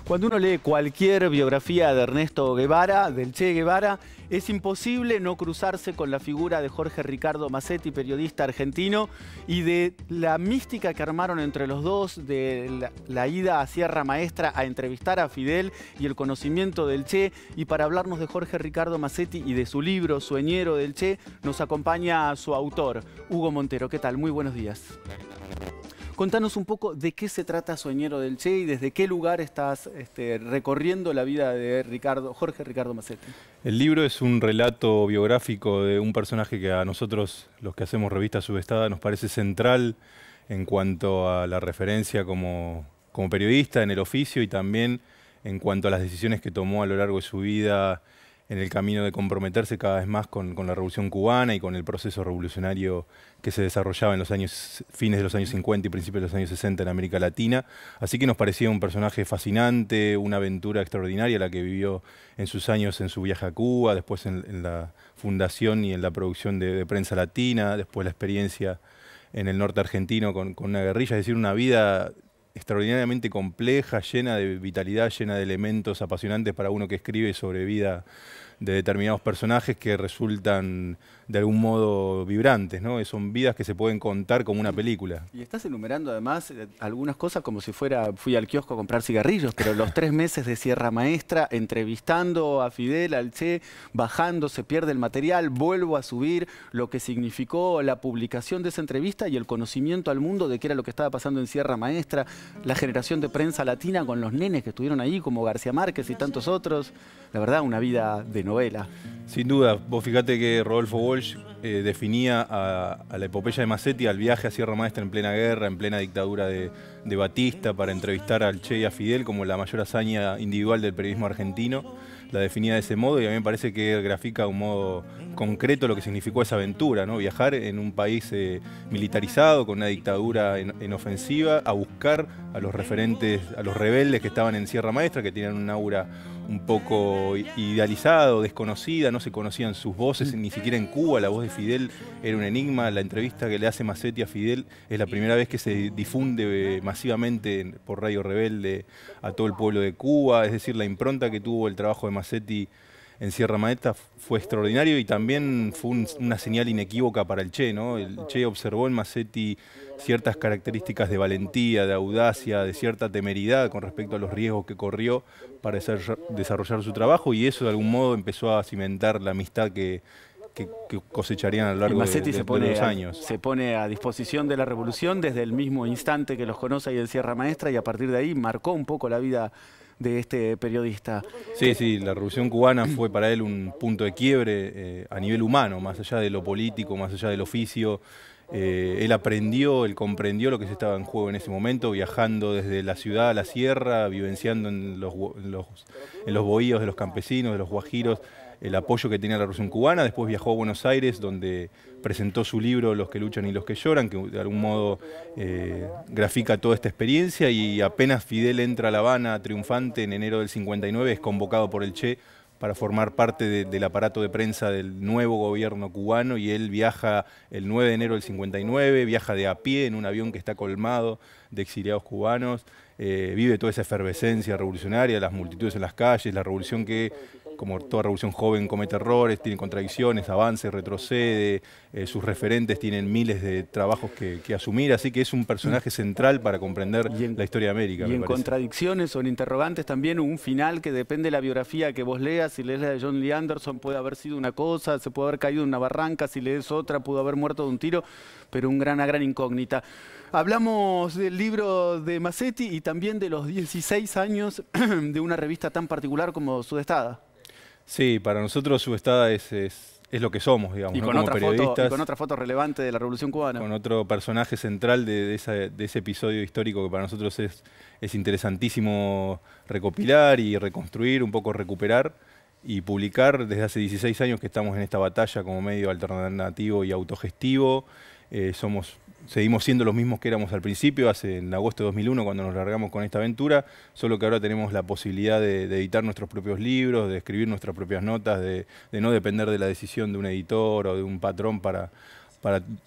Cuando uno lee cualquier biografía de Ernesto Guevara, del Che Guevara, es imposible no cruzarse con la figura de Jorge Ricardo Massetti, periodista argentino, y de la mística que armaron entre los dos, de la ida a Sierra Maestra a entrevistar a Fidel y el conocimiento del Che. Y para hablarnos de Jorge Ricardo Massetti y de su libro Sueñero del Che, nos acompaña su autor, Hugo Montero. ¿Qué tal? Muy buenos días. Contanos un poco de qué se trata Sueñero del Che y desde qué lugar estás recorriendo la vida de Jorge Ricardo Massetti. El libro es un relato biográfico de un personaje que a nosotros, los que hacemos Revista Subestada, nos parece central en cuanto a la referencia como periodista en el oficio y también en cuanto a las decisiones que tomó a lo largo de su vida en el camino de comprometerse cada vez más con la Revolución Cubana y con el proceso revolucionario que se desarrollaba en los fines de los años 50 y principios de los años 60 en América Latina. Así que nos parecía un personaje fascinante, una aventura extraordinaria la que vivió en sus años en su viaje a Cuba, después en la fundación y en la producción de Prensa Latina, después la experiencia en el norte argentino con una guerrilla, es decir, una vida extraordinariamente compleja, llena de vitalidad, llena de elementos apasionantes para uno que escribe sobre vida de determinados personajes que resultan de algún modo vibrantes, ¿no? Son vidas que se pueden contar como una película. Y estás enumerando además algunas cosas como si fui al kiosco a comprar cigarrillos, pero los 3 meses de Sierra Maestra, entrevistando a Fidel, al Che, bajando, se pierde el material, vuelvo a subir, lo que significó la publicación de esa entrevista y el conocimiento al mundo de qué era lo que estaba pasando en Sierra Maestra, la generación de Prensa Latina con los nenes que estuvieron ahí, como García Márquez y tantos otros. La verdad, una vida de novela. Sin duda, vos fíjate que Rodolfo Walsh definía a la epopeya de Massetti, al viaje a Sierra Maestra en plena guerra, en plena dictadura de Batista, para entrevistar al Che y a Fidel como la mayor hazaña individual del periodismo argentino. La definía de ese modo y a mí me parece que grafica de un modo concreto lo que significó esa aventura, ¿no? Viajar en un país militarizado, con una dictadura en ofensiva, a buscar a los referentes, a los rebeldes que estaban en Sierra Maestra, que tenían un aura un poco idealizado, desconocida, no se conocían sus voces, ni siquiera en Cuba la voz de Fidel era un enigma. La entrevista que le hace Massetti a Fidel es la primera vez que se difunde masivamente por Radio Rebelde a todo el pueblo de Cuba, es decir, la impronta que tuvo el trabajo de Massetti en Sierra Maestra fue extraordinario y también fue una señal inequívoca para el Che, ¿no? El Che observó en Massetti ciertas características de valentía, de audacia, de cierta temeridad con respecto a los riesgos que corrió para desarrollar su trabajo y eso de algún modo empezó a cimentar la amistad que cosecharían a lo largo de los años. Se pone a disposición de la revolución desde el mismo instante que los conoce ahí en Sierra Maestra y a partir de ahí marcó un poco la vida de este periodista. Sí, la Revolución Cubana fue para él un punto de quiebre a nivel humano, más allá de lo político, más allá del oficio. Él aprendió, él comprendió lo que se estaba en juego en ese momento, viajando desde la ciudad a la sierra, vivenciando en los bohíos de los campesinos, de los guajiros, el apoyo que tenía la Revolución Cubana. Después viajó a Buenos Aires, donde presentó su libro Los que luchan y los que lloran, que de algún modo grafica toda esta experiencia, y apenas Fidel entra a La Habana triunfante en enero del 59, es convocado por el Che para formar parte del aparato de prensa del nuevo gobierno cubano, y él viaja el 9 de enero del 59, viaja de a pie en un avión que está colmado de exiliados cubanos, vive toda esa efervescencia revolucionaria, las multitudes en las calles, la revolución que, como toda revolución joven, comete errores, tiene contradicciones, avanza y retrocede, sus referentes tienen miles de trabajos que asumir, así que es un personaje central para comprender la historia de América. Y en contradicciones o en interrogantes también, un final que depende de la biografía que vos leas. Si lees la de John Lee Anderson puede haber sido una cosa, se puede haber caído en una barranca, si lees otra pudo haber muerto de un tiro, pero una gran incógnita. Hablamos del libro de Massetti y también de los 16 años de una revista tan particular como Sudestada. Sí, para nosotros Subestada es lo que somos, digamos, y ¿no? con, como periodistas. Y con otra foto relevante de la Revolución Cubana. Con otro personaje central de ese episodio histórico que para nosotros es interesantísimo recopilar y reconstruir, un poco recuperar y publicar. Desde hace 16 años que estamos en esta batalla como medio alternativo y autogestivo. Seguimos siendo los mismos que éramos al principio, en agosto de 2001, cuando nos largamos con esta aventura, solo que ahora tenemos la posibilidad de editar nuestros propios libros, de escribir nuestras propias notas, de no depender de la decisión de un editor o de un patrón para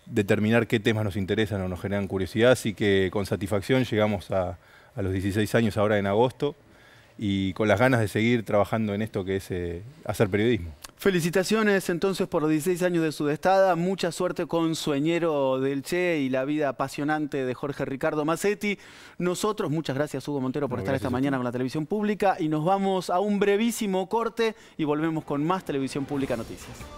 determinar qué temas nos interesan o nos generan curiosidad. Así que con satisfacción llegamos a los 16 años ahora en agosto. y con las ganas de seguir trabajando en esto que es hacer periodismo. Felicitaciones entonces por los 16 años de su destada, mucha suerte con Sueñero del Che y la vida apasionante de Jorge Ricardo Mazzetti. Nosotros, muchas gracias Hugo Montero por estar esta mañana con la televisión pública y nos vamos a un brevísimo corte y volvemos con más Televisión Pública Noticias.